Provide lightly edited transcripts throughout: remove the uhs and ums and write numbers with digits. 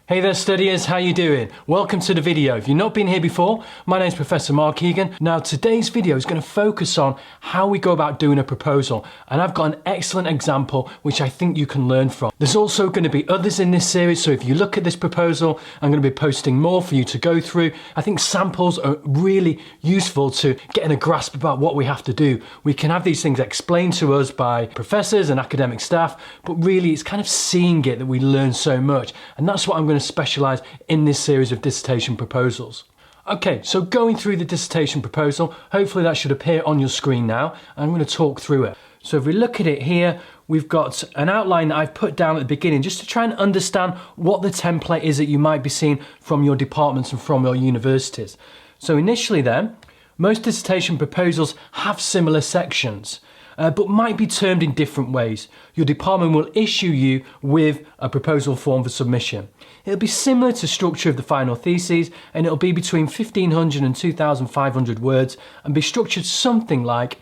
Hey there studiers, how you doing? Welcome to the video. If you've not been here before, my name is Professor Mark Egan. Now today's video is going to focus on how we go about doing a proposal, and I've got an excellent example which I think you can learn from. There's also going to be others in this series, so if you look at this proposal, I'm going to be posting more for you to go through. I think samples are really useful to getting a grasp about what we have to do. We can have these things explained to us by professors and academic staff, but really it's kind of seeing it that we learn so much, and that's what I'm going to specialise in this series of dissertation proposals. Okay, so going through the dissertation proposal, hopefully that should appear on your screen now. I'm going to talk through it. So if we look at it here, we've got an outline that I've put down at the beginning just to try and understand what the template is that you might be seeing from your departments and from your universities. So initially then, most dissertation proposals have similar sections, but might be termed in different ways. Your department will issue you with a proposal form for submission. It'll be similar to structure of the final theses, and it'll be between 1,500 and 2,500 words and be structured something like,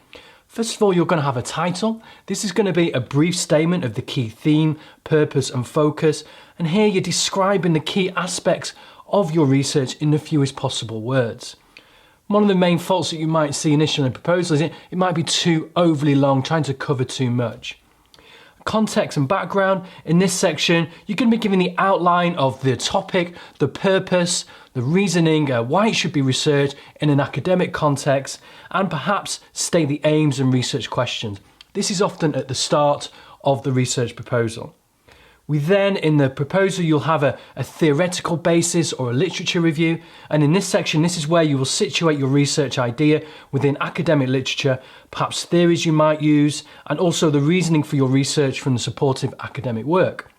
first of all, you're going to have a title. This is going to be a brief statement of the key theme, purpose and focus, and here you're describing the key aspects of your research in the fewest possible words. One of the main faults that you might see initially in a proposal is it might be too overly long, trying to cover too much. Context and background. In this section, you're going to be given the outline of the topic, the purpose, the reasoning, why it should be researched in an academic context, and perhaps state the aims and research questions. This is often at the start of the research proposal. We then, in the proposal, you'll have a theoretical basis or a literature review. And in this section, this is where you will situate your research idea within academic literature, perhaps theories you might use, and also the reasoning for your research from the supportive academic work.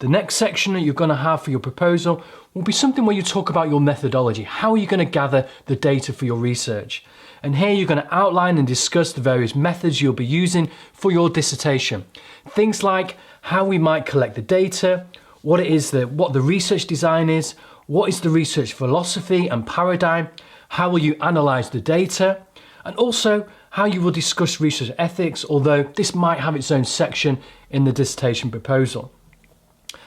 The next section that you're going to have for your proposal will be something where you talk about your methodology. How are you going to gather the data for your research? And here you're going to outline and discuss the various methods you'll be using for your dissertation. Things like how we might collect the data, what the research design is, what is the research philosophy and paradigm, how will you analyse the data, and also how you will discuss research ethics, although this might have its own section in the dissertation proposal.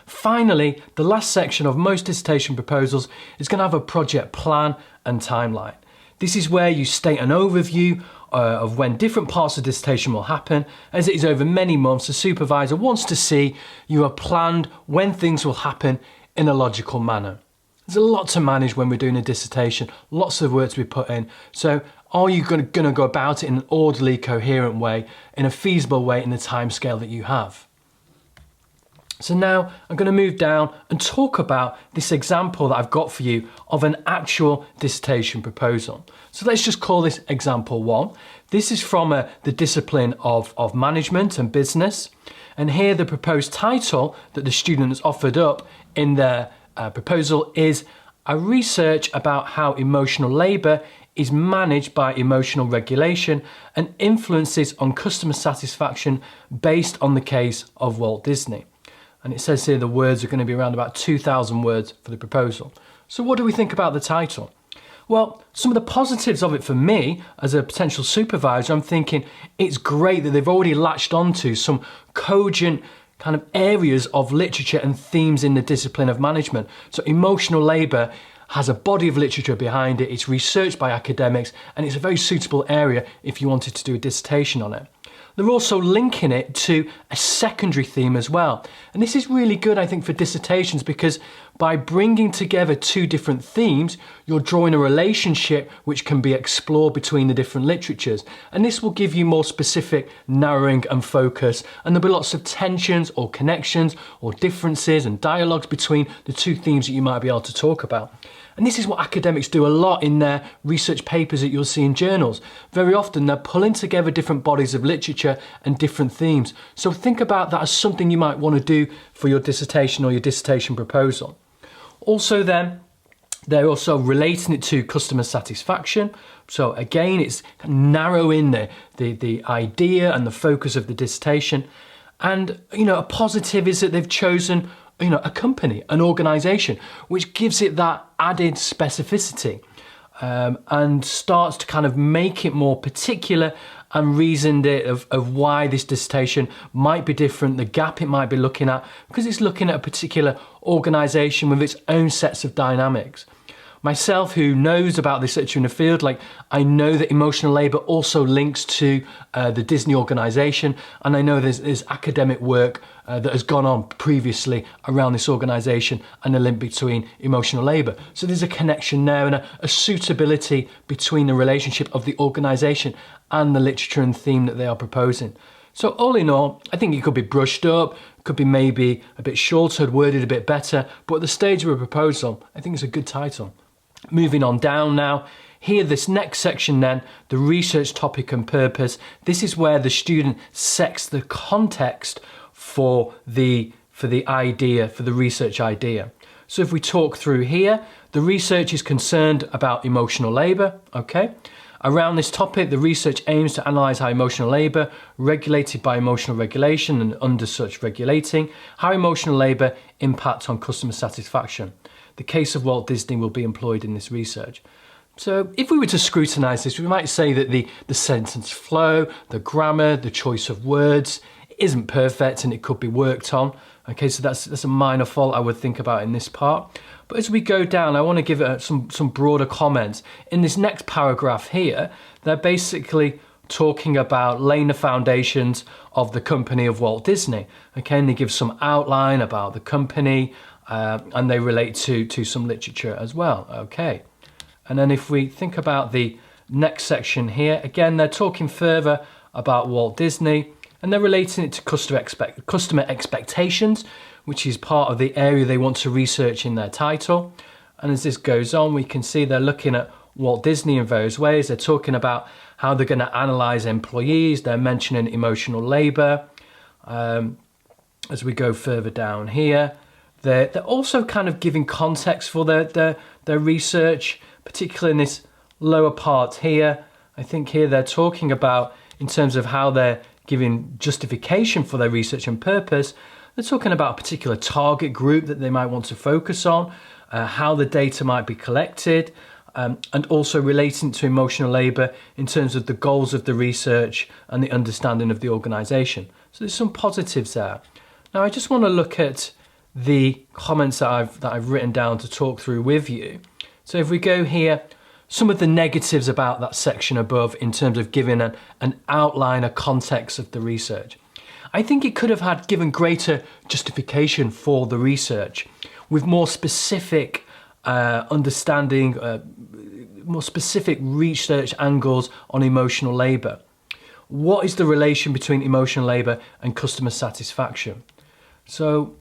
Finally, the last section of most dissertation proposals is going to have a project plan and timeline. This is where you state an overview of when different parts of the dissertation will happen. As it is over many months, the supervisor wants to see you have planned when things will happen in a logical manner. There's a lot to manage when we're doing a dissertation, lots of work to be put in. So are you going to go about it in an orderly, coherent way, in a feasible way in the timescale that you have? So now I'm going to move down and talk about this example that I've got for you of an actual dissertation proposal. So let's just call this example 1. This is from the discipline of management and business. And here the proposed title that the student has offered up in their proposal is a research about how emotional labour is managed by emotional regulation and influences on customer satisfaction based on the case of Walt Disney. And it says here the words are going to be around about 2,000 words for the proposal. So what do we think about the title? Well, some of the positives of it for me as a potential supervisor, I'm thinking it's great that they've already latched onto some cogent kind of areas of literature and themes in the discipline of management. So emotional labour has a body of literature behind it, it's researched by academics, and it's a very suitable area if you wanted to do a dissertation on it. They're also linking it to a secondary theme as well. And this is really good, I think, for dissertations, because by bringing together two different themes, you're drawing a relationship which can be explored between the different literatures. And this will give you more specific narrowing and focus. And there'll be lots of tensions or connections or differences and dialogues between the two themes that you might be able to talk about. And this is what academics do a lot in their research papers that you'll see in journals. Very often they're pulling together different bodies of literature and different themes. So think about that as something you might want to do for your dissertation or your dissertation proposal. Also then, they're also relating it to customer satisfaction. So again, it's narrowing the idea and the focus of the dissertation. And, a positive is that they've chosen a company, an organisation, which gives it that added specificity and starts to kind of make it more particular and reasoned it of why this dissertation might be different, the gap it might be looking at, because it's looking at a particular organisation with its own sets of dynamics. Myself, who knows about this literature in the field, like I know that emotional labour also links to the Disney organisation, and I know there's academic work that has gone on previously around this organisation and the link between emotional labour. So there's a connection there and a suitability between the relationship of the organisation and the literature and theme that they are proposing. So all in all, I think it could be brushed up, could be maybe a bit shorter, worded a bit better, but at the stage of a proposal, I think it's a good title. Moving on down now, here this next section then, the research topic and purpose. This is where the student sets the context for the idea, for the research idea. So if we talk through here, the research is concerned about emotional labour, okay? Around this topic, the research aims to analyse how emotional labour, regulated by emotional regulation and under such regulating, how emotional labour impacts on customer satisfaction. The case of Walt Disney will be employed in this research. So if we were to scrutinise this, we might say that the sentence flow, the grammar, the choice of words isn't perfect and it could be worked on. Okay, so that's a minor fault I would think about in this part. But as we go down, I want to give it some broader comments. In this next paragraph here, they're basically talking about laying the foundations of the company of Walt Disney. Okay, and they give some outline about the company, and they relate to some literature as well. Okay, and then if we think about the next section here, again, they're talking further about Walt Disney, and they're relating it to customer expectations, which is part of the area they want to research in their title. And as this goes on, we can see they're looking at Walt Disney in various ways. They're talking about how they're going to analyse employees. They're mentioning emotional labour. As we go further down here, they're also kind of giving context for their research, particularly in this lower part here. I think here they're talking about, in terms of how they're giving justification for their research and purpose, they're talking about a particular target group that they might want to focus on, how the data might be collected, and also relating to emotional labour in terms of the goals of the research and the understanding of the organisation. So there's some positives there. Now I just want to look at the comments that I've written down to talk through with you. So if we go here, some of the negatives about that section above in terms of giving an outline, a context of the research. I think it could have given greater justification for the research with more specific understanding, more specific research angles on emotional labour. What is the relation between emotional labour and customer satisfaction? So,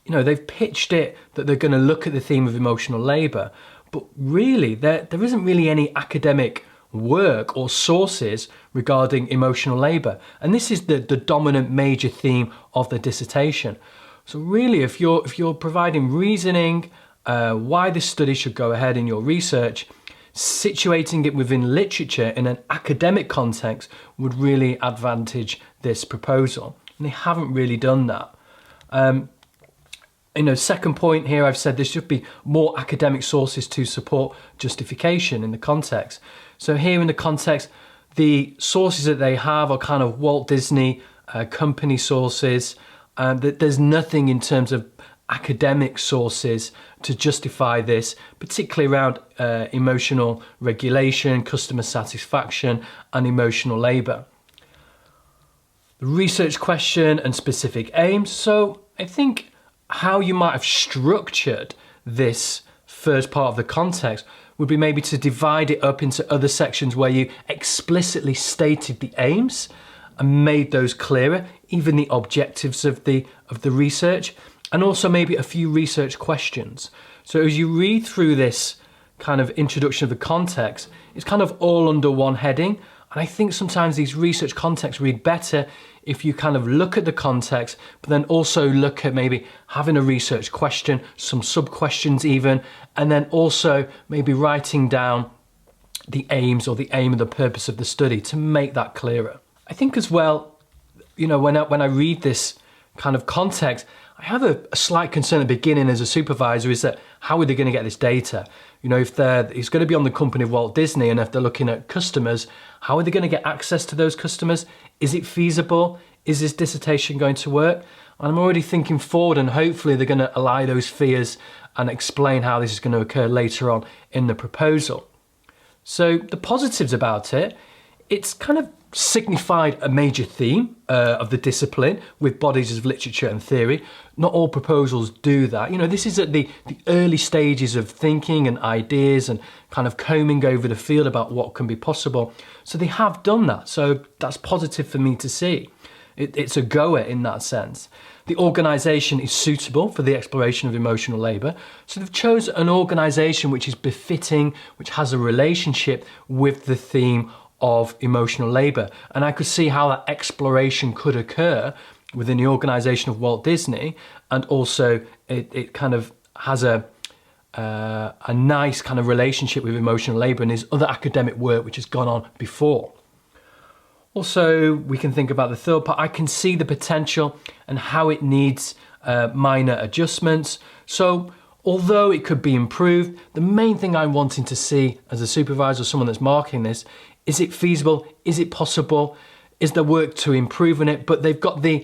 you know, they've pitched it that they're going to look at the theme of emotional labour, but really there isn't really any academic work or sources regarding emotional labour, and this is the dominant major theme of the dissertation. So really, if you're providing reasoning why this study should go ahead in your research, situating it within literature in an academic context would really advantage this proposal, and they haven't really done that. Second point here, I've said there should be more academic sources to support justification in the context. So here in the context, the sources that they have are kind of Walt Disney company sources. There's nothing in terms of academic sources to justify this, particularly around emotional regulation, customer satisfaction, and emotional labour. The research question and specific aims. So I think how you might have structured this first part of the context would be maybe to divide it up into other sections where you explicitly stated the aims and made those clearer, even the objectives of the research, and also maybe a few research questions. So as you read through this kind of introduction of the context, it's kind of all under one heading. And I think sometimes these research contexts read better if you kind of look at the context, but then also look at maybe having a research question, some sub-questions even, and then also maybe writing down the aims or the aim and the purpose of the study to make that clearer. I think as well, you know, when I read this kind of context, I have a slight concern at the beginning as a supervisor is that how are they going to get this data? You know, if it's going to be on the company of Walt Disney and if they're looking at customers, How are they going to get access to those customers? Is it feasible? Is this dissertation going to work? And I'm already thinking forward, and hopefully they're going to allay those fears and explain how this is going to occur later on in the proposal. So the positives about it, it's kind of signified a major theme of the discipline with bodies of literature and theory. Not all proposals do that. You know, this is at the early stages of thinking and ideas and kind of combing over the field about what can be possible. So they have done that. So that's positive for me to see. It's a goer in that sense. The organisation is suitable for the exploration of emotional labour. So they've chosen an organisation which is befitting, which has a relationship with the theme of emotional labour. And I could see how that exploration could occur within the organisation of Walt Disney, and also it kind of has a nice kind of relationship with emotional labour and his other academic work which has gone on before. Also, we can think about the third part. I can see the potential and how it needs minor adjustments. So although it could be improved, the main thing I'm wanting to see as a supervisor or someone that's marking this, is it feasible? Is it possible? Is there work to improve on it? But they've got the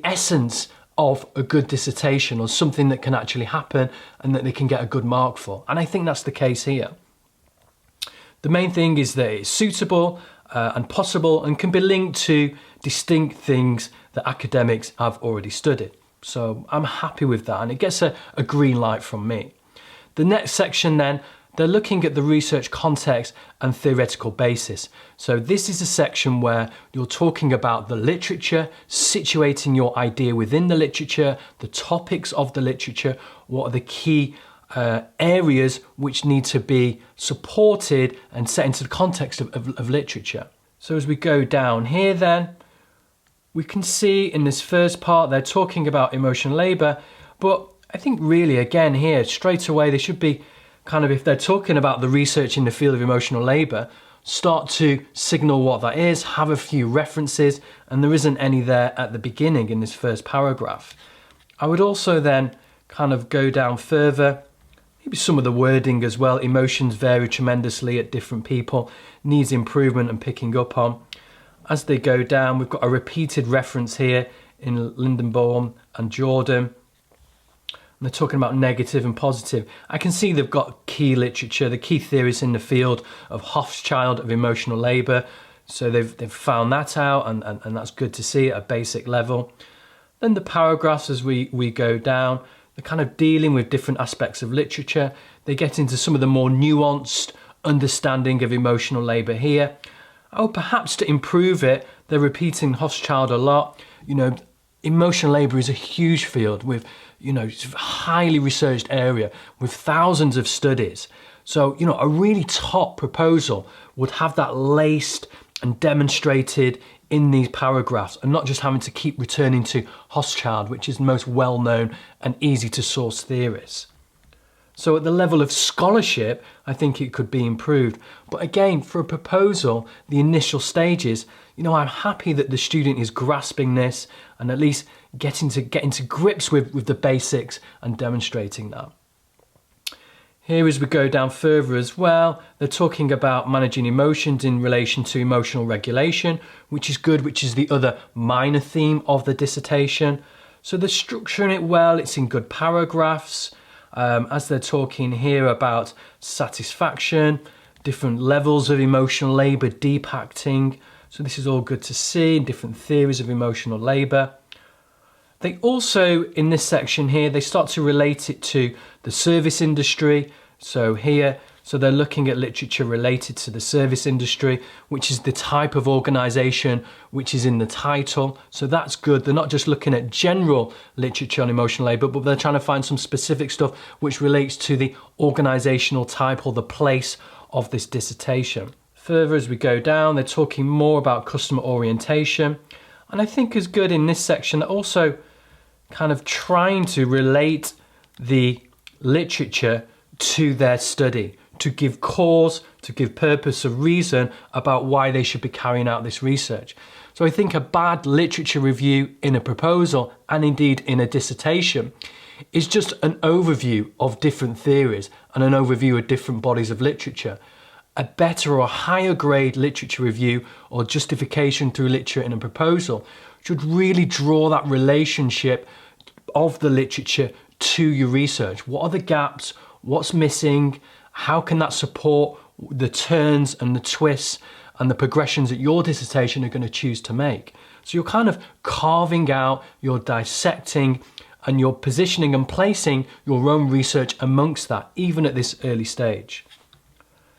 essence of a good dissertation or something that can actually happen and that they can get a good mark for. And I think that's the case here. The main thing is that it's suitable and possible and can be linked to distinct things that academics have already studied. So I'm happy with that, and it gets a green light from me. The next section then, they're looking at the research context and theoretical basis. So this is a section where you're talking about the literature, situating your idea within the literature, the topics of the literature, what are the key areas which need to be supported and set into the context of literature. So as we go down here then, we can see in this first part they're talking about emotional labour, but I think really again here straight away they should be kind of, if they're talking about the research in the field of emotional labour, start to signal what that is, have a few references, and there isn't any there at the beginning in this first paragraph. I would also then kind of go down further, maybe some of the wording as well. Emotions vary tremendously at different people, needs improvement and picking up on. As they go down, we've got a repeated reference here in Lindenbaum and Jordan. And they're talking about negative and positive. I can see they've got key literature, the key theorists in the field of Hofschild of emotional labour. So they've found that out, and that's good to see at a basic level. Then the paragraphs as we go down, they're kind of dealing with different aspects of literature. They get into some of the more nuanced understanding of emotional labour here. Oh, perhaps to improve it, they're repeating Hofschild a lot. You know, emotional labour is a huge field with, you know, highly researched area with thousands of studies. So, you know, a really top proposal would have that laced and demonstrated in these paragraphs, and not just having to keep returning to Hofschild, which is the most well-known and easy to source theorists. So at the level of scholarship, I think it could be improved. But again, for a proposal, the initial stages, you know, I'm happy that the student is grasping this and at least getting to grips with the basics and demonstrating that. Here as we go down further as well, they're talking about managing emotions in relation to emotional regulation, which is good, which is the other minor theme of the dissertation. So they're structuring it well, it's in good paragraphs. As they're talking here about satisfaction, different levels of emotional labour, deep acting. So this is all good to see, different theories of emotional labour. They also, in this section here, they start to relate it to the service industry. So here, so they're looking at literature related to the service industry, which is the type of organisation which is in the title. So that's good. They're not just looking at general literature on emotional labour, but they're trying to find some specific stuff which relates to the organisational type or the place of this dissertation. Further as we go down, they're talking more about customer orientation. And I think is good in this section, also kind of trying to relate the literature to their study, to give cause, to give purpose, a reason about why they should be carrying out this research. So I think a bad literature review in a proposal, and indeed in a dissertation, is just an overview of different theories and an overview of different bodies of literature. a better or higher grade literature review or justification through literature in a proposal should really draw that relationship of the literature to your research. What are the gaps? What's missing? How can that support the turns and the twists and the progressions that your dissertation are going to choose to make? So you're kind of carving out, you're dissecting, and you're positioning and placing your own research amongst that, even at this early stage.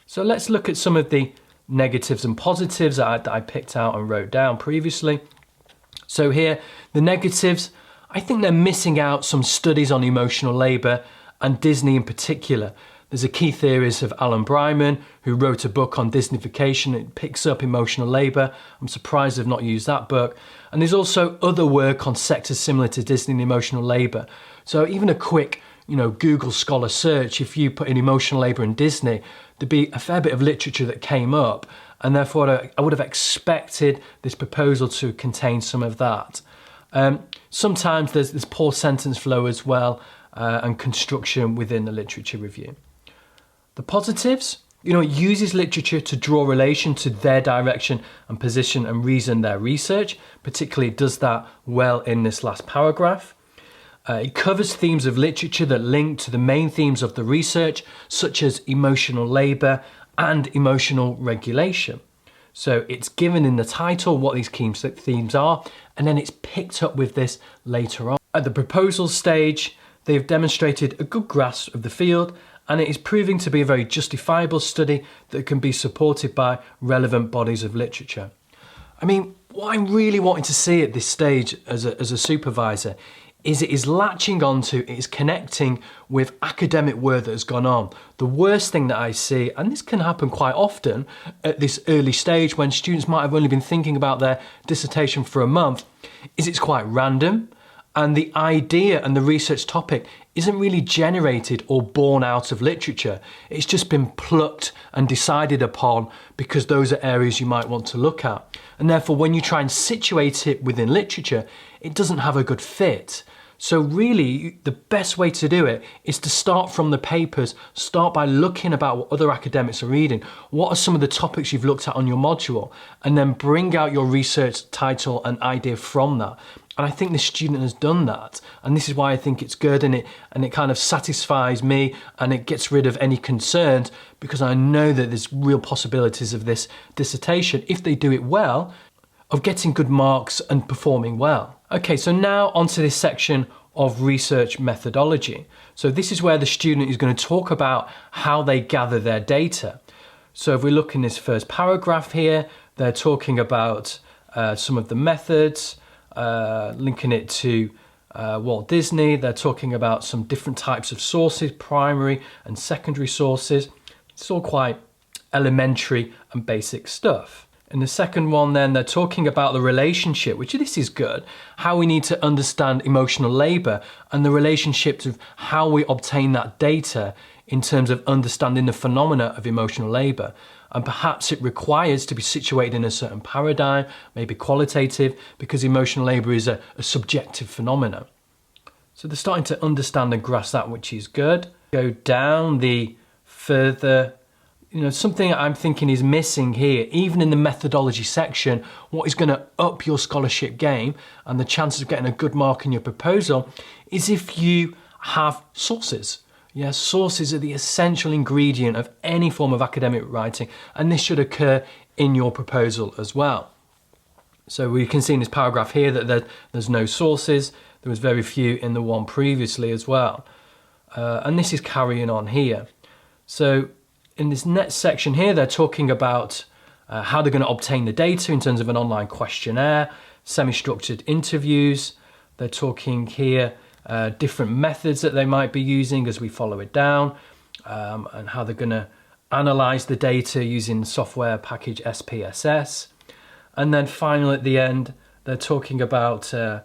So let's look at some of the negatives and positives that I picked out and wrote down previously. So here, the negatives, I think they're missing out some studies on emotional labour, and Disney in particular. There's a key theorist of Alan Bryman who wrote a book on Disneyfication. It picks up emotional labour. I'm surprised they've not used that book. And there's also other work on sectors similar to Disney and emotional labour. So even a quick, Google Scholar search, if you put in emotional labour in Disney, there'd be a fair bit of literature that came up. And therefore I would have expected this proposal to contain some of that. Sometimes there's poor sentence flow as well, and construction within the literature review. The positives, it uses literature to draw relation to their direction and position and reason their research. Particularly it does that well in this last paragraph. It covers themes of literature that link to the main themes of the research, such as emotional labour and emotional regulation. So it's given in the title what these key themes are, and then it's picked up with this later on. At the proposal stage, they've demonstrated a good grasp of the field, and it is proving to be a very justifiable study that can be supported by relevant bodies of literature. I mean, what I'm really wanting to see at this stage as a supervisor is it is latching onto, it is connecting with academic work that has gone on. The worst thing that I see, and this can happen quite often at this early stage when students might have only been thinking about their dissertation for a month, is it's quite random, and the idea and the research topic isn't really generated or born out of literature. It's just been plucked and decided upon because those are areas you might want to look at. And therefore, when you try and situate it within literature, it doesn't have a good fit. So really, the best way to do it is to start from the papers, start by looking about what other academics are reading, what are some of the topics you've looked at on your module, and then bring out your research title and idea from that. And I think the student has done that. And this is why I think it's good, and it kind of satisfies me, and it gets rid of any concerns, because I know that there's real possibilities of this dissertation, if they do it well, of getting good marks and performing well. Okay, so now onto this section of research methodology. So this is where the student is going to talk about how they gather their data. So if we look in this first paragraph here, they're talking about some of the methods, linking it to Walt Disney. They're talking about some different types of sources, primary and secondary sources. It's all quite elementary and basic stuff. In the second one then, they're talking about the relationship, which this is good, how we need to understand emotional labour and the relationships of how we obtain that data in terms of understanding the phenomena of emotional labour. And perhaps it requires to be situated in a certain paradigm, maybe qualitative, because emotional labour is a subjective phenomenon. So they're starting to understand and grasp that, which is good. Go down the further, something I'm thinking is missing here, even in the methodology section, what is going to up your scholarship game and the chances of getting a good mark in your proposal is if you have sources. Yes, sources are the essential ingredient of any form of academic writing, and this should occur in your proposal as well. So we can see in this paragraph here that there's no sources. There was very few in the one previously as well. And this is carrying on here. So in this next section here, they're talking about how they're going to obtain the data in terms of an online questionnaire, semi-structured interviews. They're talking here different methods that they might be using as we follow it down, and how they're going to analyze the data using the software package SPSS. And then finally at the end, they're talking about a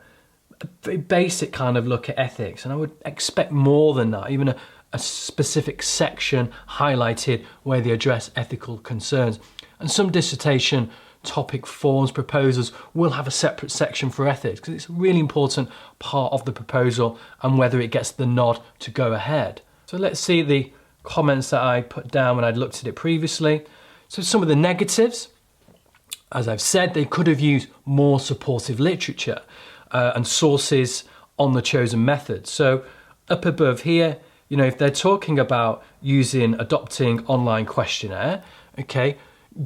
very basic kind of look at ethics. And I would expect more than that, even a specific section highlighted where they address ethical concerns. And some dissertation topic forms, proposals will have a separate section for ethics, because it's a really important part of the proposal and whether it gets the nod to go ahead. So let's see the comments that I put down when I'd looked at it previously. So some of the negatives, as I've said, they could have used more supportive literature and sources on the chosen method. So up above here, you know, if they're talking about adopting online questionnaire, okay,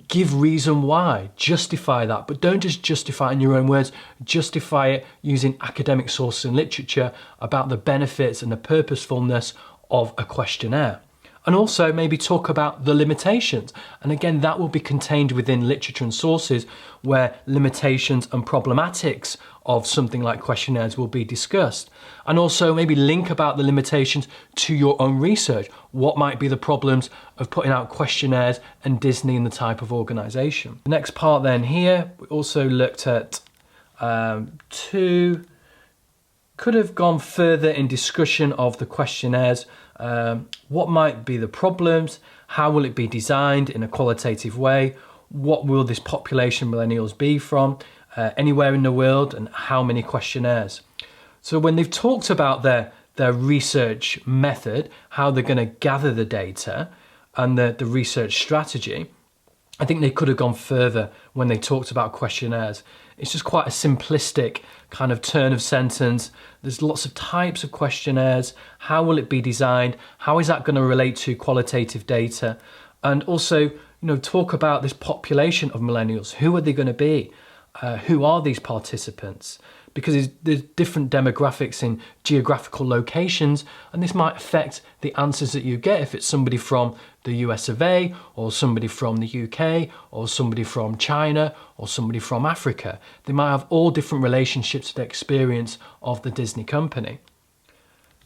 give reason why, justify that, but don't just justify it in your own words, justify it using academic sources and literature about the benefits and the purposefulness of a questionnaire. And also maybe talk about the limitations. And again, that will be contained within literature and sources where limitations and problematics of something like questionnaires will be discussed. And also maybe link about the limitations to your own research. What might be the problems of putting out questionnaires and Disney and the type of organisation. The next part then here, we also looked at could have gone further in discussion of the questionnaires. What might be the problems? How will it be designed in a qualitative way? What will this population millennials be from? Anywhere in the world, and how many questionnaires? So when they've talked about their research method, how they're going to gather the data and the research strategy, I think they could have gone further when they talked about questionnaires. It's just quite a simplistic kind of turn of sentence. There's lots of types of questionnaires. How will it be designed? How is that going to relate to qualitative data? And also, you know, talk about this population of millennials. Who are they going to be? Who are these participants? Because there's different demographics in geographical locations, and this might affect the answers that you get if it's somebody from the US of A, or somebody from the UK, or somebody from China, or somebody from Africa. They might have all different relationships to the experience of the Disney company.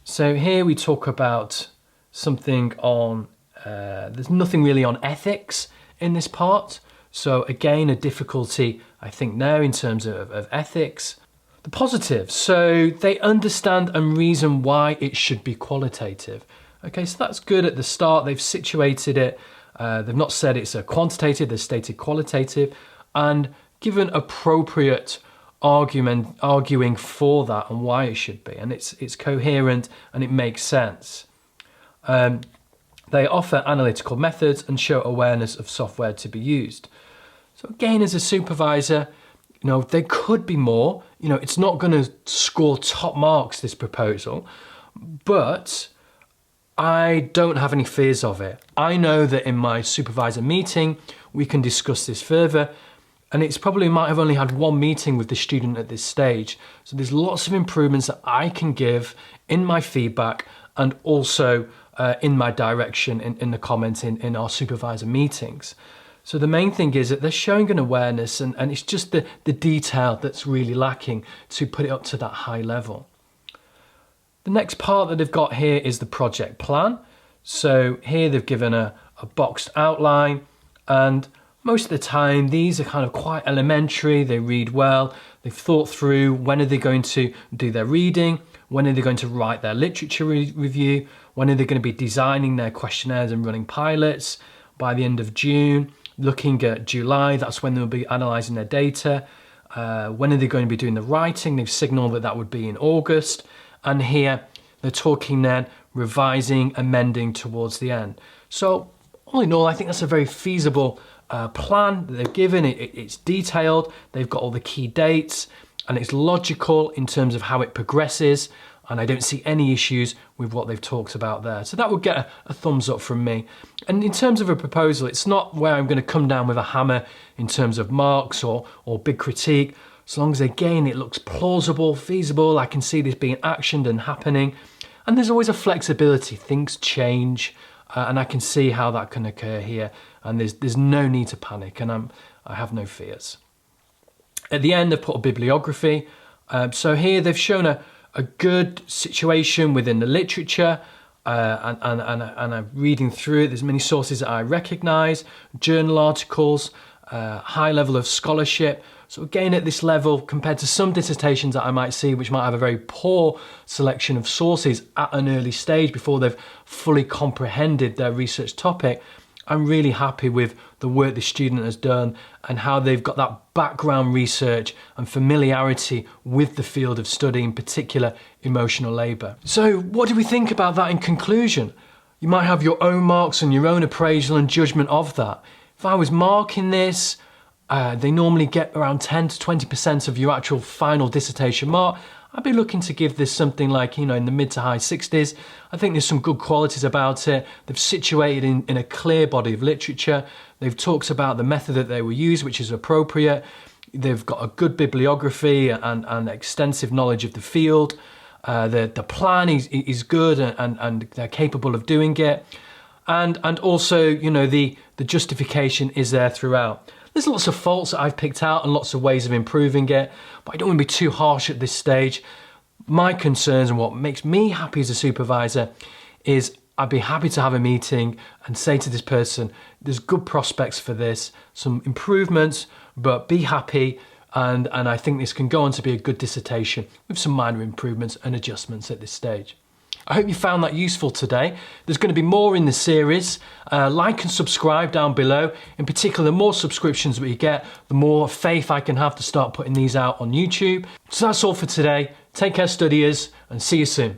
So here we talk about something on, there's nothing really on ethics in this part. So again, a difficulty, I think, now in terms of ethics. The positives, so they understand and reason why it should be qualitative. Okay, so that's good at the start. They've situated it. They've not said it's a quantitative, they've stated qualitative, and given appropriate arguing for that and why it should be. And it's coherent and it makes sense. They offer analytical methods and show awareness of software to be used. So again, as a supervisor, you know, there could be more. You know, it's not going to score top marks, this proposal, but I don't have any fears of it. I know that in my supervisor meeting, we can discuss this further, and it's probably might have only had one meeting with the student at this stage. So there's lots of improvements that I can give in my feedback and also in my direction in the comments in our supervisor meetings. So the main thing is that they're showing an awareness, and it's just the detail that's really lacking to put it up to that high level. The next part that they've got here is the project plan. So here they've given a boxed outline, and most of the time these are kind of quite elementary. They read well. They've thought through when are they going to do their reading, when are they going to write their literature review, when are they going to be designing their questionnaires and running pilots by the end of June. Looking at July, that's when they'll be analysing their data. When are they going to be doing the writing? They've signalled that would be in August. And here they're talking then revising, amending towards the end. So all in all, I think that's a very feasible plan that they've given. It's detailed, they've got all the key dates, and it's logical in terms of how it progresses. And I don't see any issues with what they've talked about there. So that would get a thumbs up from me. And in terms of a proposal, it's not where I'm going to come down with a hammer in terms of marks or big critique. As long as, again, it looks plausible, feasible, I can see this being actioned and happening. And there's always a flexibility. Things change, and I can see how that can occur here. And there's no need to panic, and I have no fears. At the end, they've put a bibliography. So here they've shown a good situation within the literature, and I'm reading through it. There's many sources that I recognise, journal articles, high level of scholarship. So again, at this level, compared to some dissertations that I might see, which might have a very poor selection of sources at an early stage before they've fully comprehended their research topic, I'm really happy with the work the student has done and how they've got that background research and familiarity with the field of study, in particular emotional labour. So what do we think about that in conclusion? You might have your own marks and your own appraisal and judgment of that. If I was marking this, they normally get around 10 to 20% of your actual final dissertation mark. I'd be looking to give this something like, in the mid to high 60s. I think there's some good qualities about it. They've situated in a clear body of literature. They've talked about the method that they will use, which is appropriate. They've got a good bibliography and extensive knowledge of the field. The plan is good and they're capable of doing it. And also, the justification is there throughout. There's lots of faults that I've picked out and lots of ways of improving it, but I don't want to be too harsh at this stage. My concerns and what makes me happy as a supervisor is I'd be happy to have a meeting and say to this person, there's good prospects for this, some improvements, but be happy. And I think this can go on to be a good dissertation with some minor improvements and adjustments at this stage. I hope you found that useful today. There's going to be more in the series. Like and subscribe down below. In particular, the more subscriptions we get, the more faith I can have to start putting these out on YouTube. So that's all for today. Take care, studiers, and see you soon.